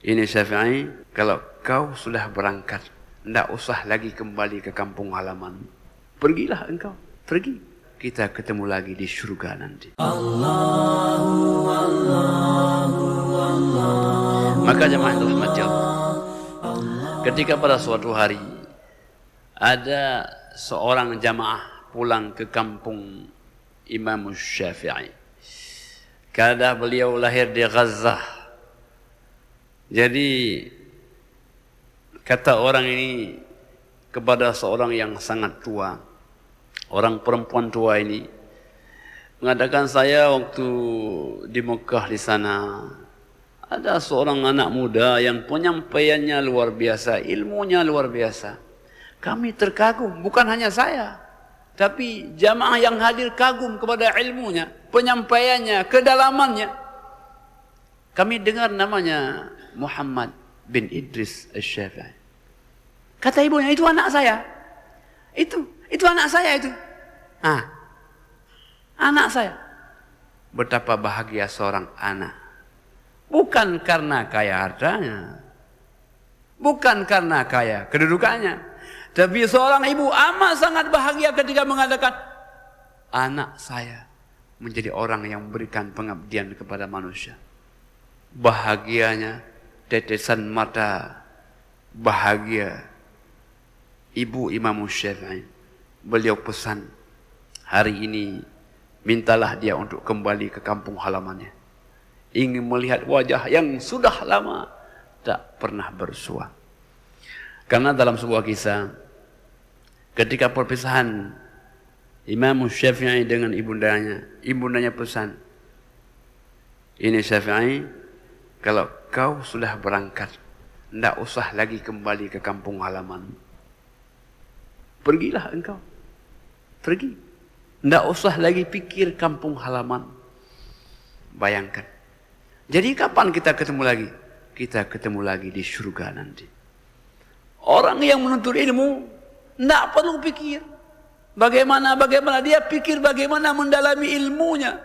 Ini Syafi'i, kalau kau sudah berangkat, tidak usah lagi kembali ke kampung halaman. Pergilah engkau, pergi. Kita ketemu lagi di syurga nanti. Maka jemaah yang dirahmati Allah, ketika pada suatu hari ada seorang jamaah pulang ke kampung Imam Syafi'i. Karena beliau lahir di Gaza. Jadi kata orang ini kepada seorang yang sangat tua, orang perempuan tua ini mengatakan, saya waktu di Mekah di sana ada seorang anak muda yang penyampaiannya luar biasa, ilmunya luar biasa. Kami terkagum, bukan hanya saya, tapi jamaah yang hadir kagum kepada ilmunya, penyampaiannya, kedalamannya. Kami dengar namanya Muhammad bin Idris Asy-Syafi'i. Kata ibunya, itu anak saya. Itu anak saya itu. Anak saya. Betapa bahagia seorang anak. Bukan karena kaya hartanya, bukan karena kaya kedudukannya, tapi seorang ibu amat sangat bahagia ketika mengatakan, anak saya menjadi orang yang memberikan pengabdian kepada manusia. Bahagianya, tetesan mata bahagia ibu Imam Syafi'i. Beliau pesan, hari ini mintalah dia untuk kembali ke kampung halamannya, ingin melihat wajah yang sudah lama tak pernah bersua. Karena dalam sebuah kisah, ketika perpisahan Imam Syafi'i dengan ibundanya pesan, ini Syafi'i, kalau kau sudah berangkat, tidak usah lagi kembali ke kampung halaman. Pergilah engkau, pergi. Tidak usah lagi pikir kampung halaman. Bayangkan. Jadi kapan kita ketemu lagi? Kita ketemu lagi di surga nanti. Orang yang menuntut ilmu tidak perlu pikir bagaimana dia pikir bagaimana mendalami ilmunya.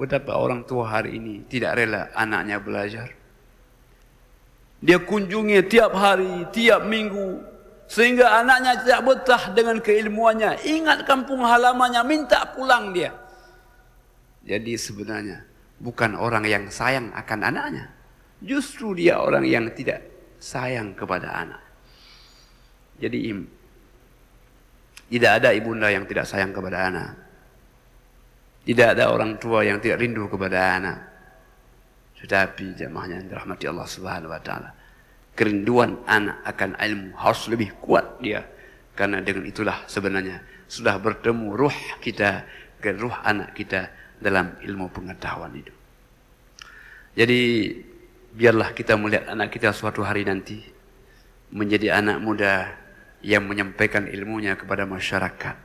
Betapa orang tua hari ini tidak rela anaknya belajar. Dia kunjungi tiap hari, tiap minggu, sehingga anaknya tidak betah dengan keilmuannya. Ingat kampung halamannya, minta pulang dia. Jadi sebenarnya bukan orang yang sayang akan anaknya, justru dia orang yang tidak sayang kepada anak. Jadi tidak ada ibunda yang tidak sayang kepada anak. Tidak ada orang tua yang tidak rindu kepada anak. Tetapi jemaahnya yang dirahmati Allah Subhanahu wa taala, kerinduan anak akan ilmu harus lebih kuat dia. Karena dengan itulah sebenarnya sudah bertemu ruh kita ke ruh anak kita dalam ilmu pengetahuan itu. Jadi biarlah kita melihat anak kita suatu hari nanti menjadi anak muda yang menyampaikan ilmunya kepada masyarakat,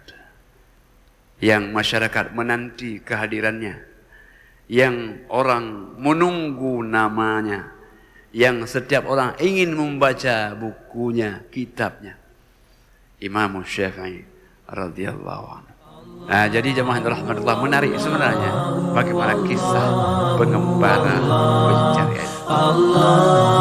yang masyarakat menanti kehadirannya, yang orang menunggu namanya, yang setiap orang ingin membaca bukunya, kitabnya. Imam Syafi'i radhiyallahu anhu. Jadi jemaah rahmatullah, menarik sebenarnya bagaimana kisah pengembara pencari ilmu.